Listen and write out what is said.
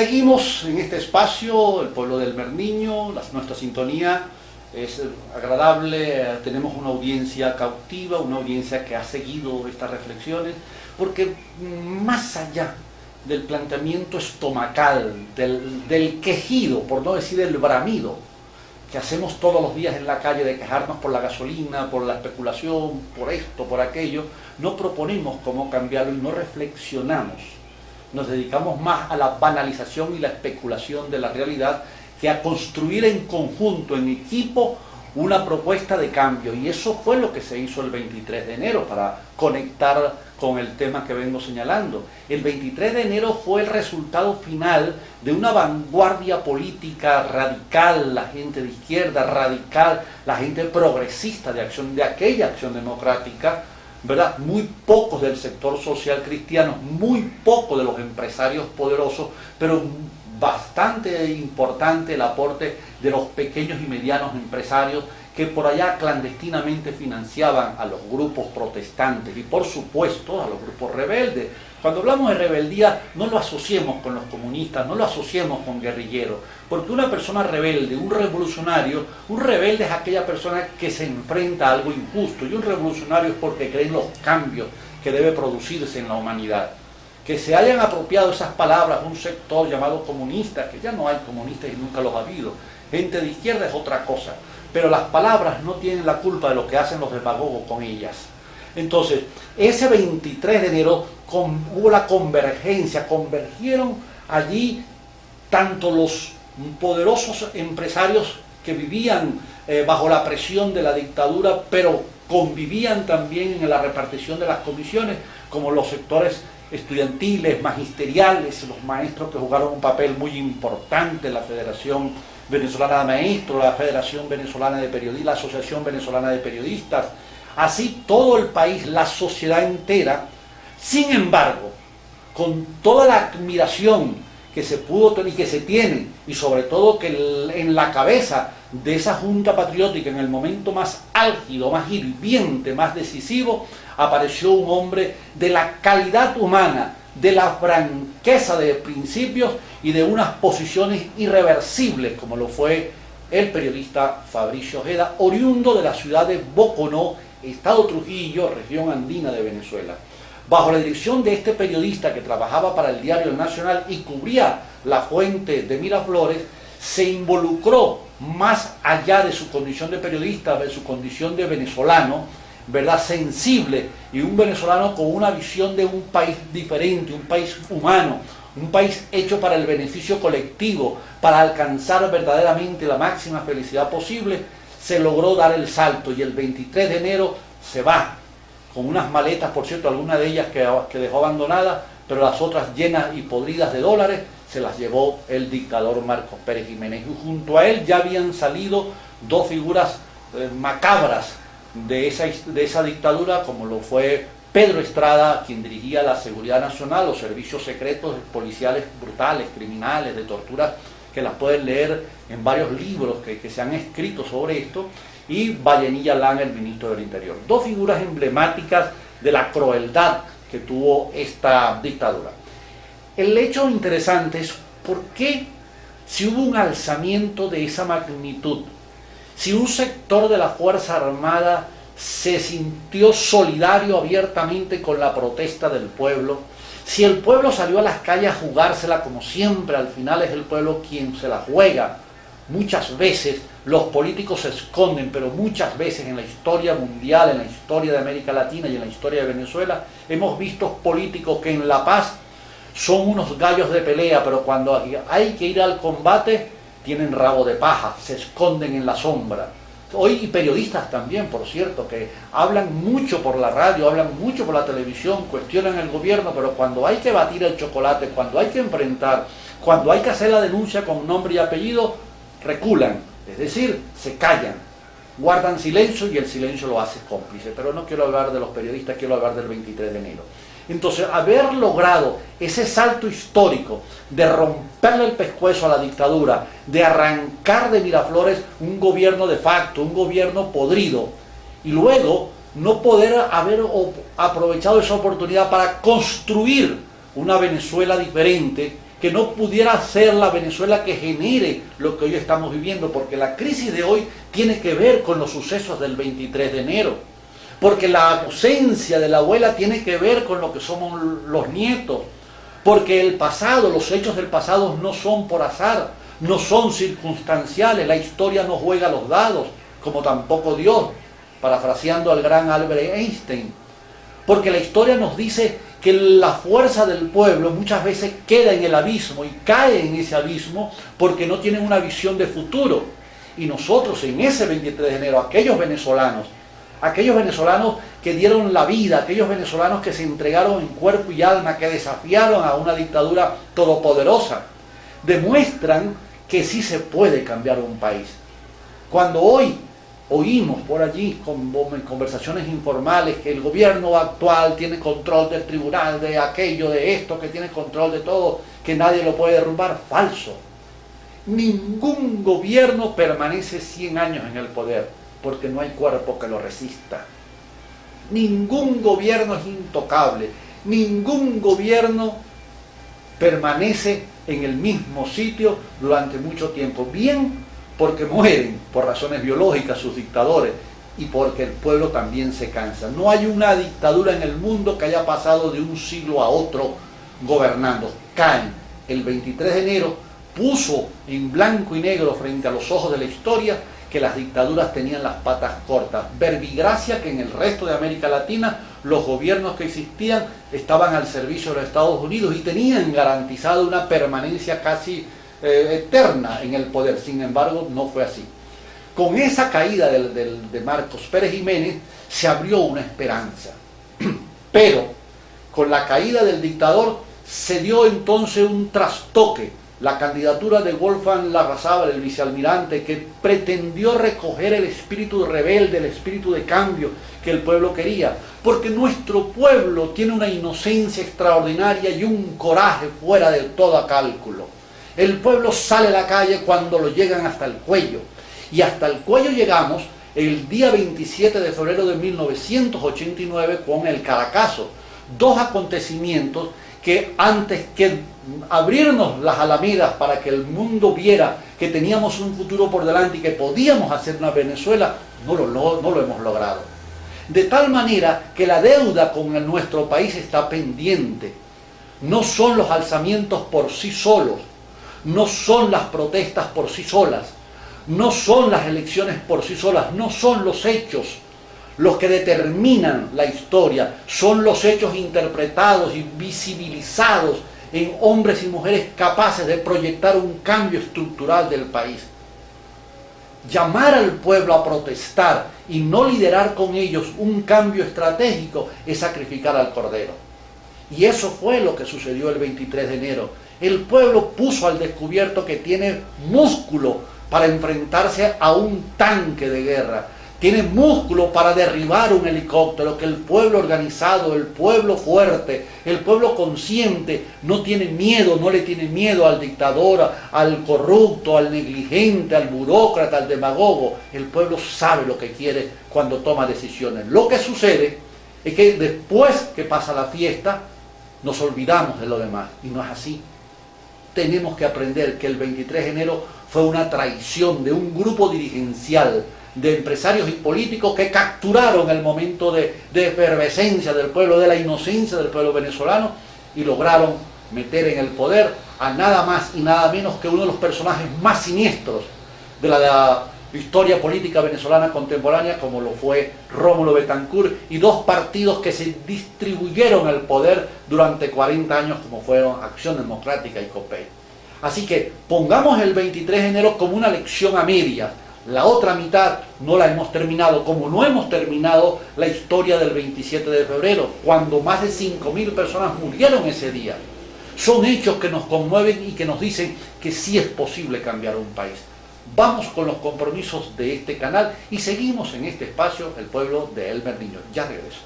Seguimos en este espacio, el pueblo del Merniño, nuestra sintonía es agradable, tenemos una audiencia cautiva, una audiencia que ha seguido estas reflexiones, porque más allá del planteamiento estomacal, del quejido, por no decir el bramido, que hacemos todos los días en la calle de quejarnos por la gasolina, por la especulación, por esto, por aquello, no proponemos cómo cambiarlo y no reflexionamos. Nos dedicamos más a la banalización y la especulación de la realidad que a construir en conjunto, en equipo, una propuesta de cambio. Y eso fue lo que se hizo el 23 de enero para conectar con el tema que vengo señalando. El 23 de enero fue el resultado final de una vanguardia política radical, la gente de izquierda radical, la gente progresista de aquella acción democrática, ¿verdad? Muy pocos del sector social cristiano, muy pocos de los empresarios poderosos, pero bastante importante el aporte de los pequeños y medianos empresarios que por allá clandestinamente financiaban a los grupos protestantes y por supuesto a los grupos rebeldes. Cuando hablamos de rebeldía no lo asociemos con los comunistas, no lo asociemos con guerrilleros, porque una persona rebelde, un revolucionario, un rebelde es aquella persona que se enfrenta a algo injusto y un revolucionario es porque cree en los cambios que debe producirse en la humanidad. Que se hayan apropiado esas palabras un sector llamado comunista, que ya no hay comunistas y nunca los ha habido, gente de izquierda es otra cosa, pero las palabras no tienen la culpa de lo que hacen los demagogos con ellas. Entonces, ese 23 de enero hubo la convergencia, convergieron allí tanto los poderosos empresarios que vivían bajo la presión de la dictadura, pero convivían también en la repartición de las comisiones, como los sectores estudiantiles, magisteriales, los maestros que jugaron un papel muy importante en la Federación Venezolana de Maestros, la Federación Venezolana de Periodistas, la Asociación Venezolana de Periodistas, así todo el país, la sociedad entera. Sin embargo, con toda la admiración que se pudo tener y que se tiene, y sobre todo que en la cabeza de esa Junta Patriótica, en el momento más álgido, más hirviente, más decisivo, apareció un hombre de la calidad humana, de la franqueza de principios y de unas posiciones irreversibles, como lo fue el periodista Fabricio Ojeda, oriundo de la ciudad de Boconó, Estado Trujillo, región andina de Venezuela. Bajo la dirección de este periodista que trabajaba para el diario El Nacional y cubría la fuente de Miraflores, se involucró más allá de su condición de periodista, de su condición de venezolano, ¿verdad? Sensible, y un venezolano con una visión de un país diferente, un país humano, un país hecho para el beneficio colectivo, para alcanzar verdaderamente la máxima felicidad posible. Se logró dar el salto y el 23 de enero se va con unas maletas, por cierto, algunas de ellas que dejó abandonadas, pero las otras llenas y podridas de dólares, se las llevó el dictador Marcos Pérez Jiménez. Y junto a él ya habían salido dos figuras macabras de esa dictadura, como lo fue Pedro Estrada, quien dirigía la Seguridad Nacional, los servicios secretos policiales brutales, criminales, de tortura, que las pueden leer en varios libros que se han escrito sobre esto, y Vallenilla Lana, el ministro del Interior. Dos figuras emblemáticas de la crueldad que tuvo esta dictadura. El hecho interesante es por qué, si hubo un alzamiento de esa magnitud, si un sector de la Fuerza Armada se sintió solidario abiertamente con la protesta del pueblo, si el pueblo salió a las calles a jugársela como siempre, al final es el pueblo quien se la juega. Muchas veces los políticos se esconden, pero muchas veces en la historia mundial, en la historia de América Latina y en la historia de Venezuela, hemos visto políticos que en la paz son unos gallos de pelea, pero cuando hay que ir al combate tienen rabo de paja, se esconden en la sombra. Hoy y periodistas también, por cierto, que hablan mucho por la radio, hablan mucho por la televisión, cuestionan el gobierno, pero cuando hay que batir el chocolate, cuando hay que enfrentar, cuando hay que hacer la denuncia con nombre y apellido, reculan, es decir, se callan, guardan silencio y el silencio lo hace cómplice. Pero no quiero hablar de los periodistas, quiero hablar del 23 de enero. Entonces, haber logrado ese salto histórico de romperle el pescuezo a la dictadura, de arrancar de Miraflores un gobierno de facto, un gobierno podrido, y luego no poder haber aprovechado esa oportunidad para construir una Venezuela diferente, que no pudiera ser la Venezuela que genere lo que hoy estamos viviendo, porque la crisis de hoy tiene que ver con los sucesos del 23 de enero, porque la ausencia de la abuela tiene que ver con lo que somos los nietos, porque el pasado, los hechos del pasado no son por azar, no son circunstanciales, la historia no juega los dados, como tampoco Dios, parafraseando al gran Albert Einstein, porque la historia nos dice que la fuerza del pueblo muchas veces queda en el abismo y cae en ese abismo porque no tienen una visión de futuro. Y nosotros en ese 23 de enero, aquellos venezolanos que dieron la vida, aquellos venezolanos que se entregaron en cuerpo y alma, que desafiaron a una dictadura todopoderosa, demuestran que sí se puede cambiar un país. Cuando hoy oímos por allí con conversaciones informales que el gobierno actual tiene control del tribunal, de aquello, de esto, que tiene control de todo, que nadie lo puede derrumbar, falso. Ningún gobierno permanece 100 años en el poder, porque no hay cuerpo que lo resista. Ningún gobierno es intocable, ningún gobierno permanece en el mismo sitio durante mucho tiempo. Bien, porque mueren por razones biológicas sus dictadores y porque el pueblo también se cansa. No hay una dictadura en el mundo que haya pasado de un siglo a otro gobernando. Caen. El 23 de enero puso en blanco y negro frente a los ojos de la historia que las dictaduras tenían las patas cortas. Verbigracia que en el resto de América Latina los gobiernos que existían estaban al servicio de los Estados Unidos y tenían garantizada una permanencia casi eterna en el poder. Sin embargo, no fue así. Con esa caída de Marcos Pérez Jiménez se abrió una esperanza. Pero con la caída del dictador se dio entonces un trastoque. La candidatura de Wolfgang Larrazábal, el vicealmirante, que pretendió recoger el espíritu rebelde, el espíritu de cambio que el pueblo quería, porque nuestro pueblo tiene una inocencia extraordinaria y un coraje fuera de todo cálculo. El pueblo sale a la calle cuando lo llegan hasta el cuello, y hasta el cuello llegamos el día 27 de febrero de 1989 con el Caracazo, dos acontecimientos que antes que abrirnos las alamedas para que el mundo viera que teníamos un futuro por delante y que podíamos hacer una Venezuela, no lo hemos logrado. De tal manera que la deuda con nuestro país está pendiente. No son los alzamientos por sí solos, no son las protestas por sí solas, no son las elecciones por sí solas, no son los hechos los que determinan la historia, son los hechos interpretados y visibilizados en hombres y mujeres capaces de proyectar un cambio estructural del país. Llamar al pueblo a protestar y no liderar con ellos un cambio estratégico es sacrificar al Cordero. Y eso fue lo que sucedió el 23 de enero. El pueblo puso al descubierto que tiene músculo para enfrentarse a un tanque de guerra. Tiene músculo para derribar un helicóptero, que el pueblo organizado, el pueblo fuerte, el pueblo consciente no tiene miedo, no le tiene miedo al dictador, al corrupto, al negligente, al burócrata, al demagogo. El pueblo sabe lo que quiere cuando toma decisiones. Lo que sucede es que después que pasa la fiesta, nos olvidamos de lo demás, y no es así. Tenemos que aprender que el 23 de enero fue una traición de un grupo dirigencial de empresarios y políticos que capturaron el momento de efervescencia del pueblo, de la inocencia del pueblo venezolano, y lograron meter en el poder a nada más y nada menos que uno de los personajes más siniestros de la historia política venezolana contemporánea, como lo fue Rómulo Betancourt, y dos partidos que se distribuyeron el poder durante 40 años, como fueron Acción Democrática y COPEI. Así que pongamos el 23 de enero como una lección a medias. La otra mitad no la hemos terminado, como no hemos terminado la historia del 27 de febrero, cuando más de 5.000 personas murieron ese día. Son hechos que nos conmueven y que nos dicen que sí es posible cambiar un país. Vamos con los compromisos de este canal y seguimos en este espacio, El Pueblo de Elmer Niño. Ya regreso.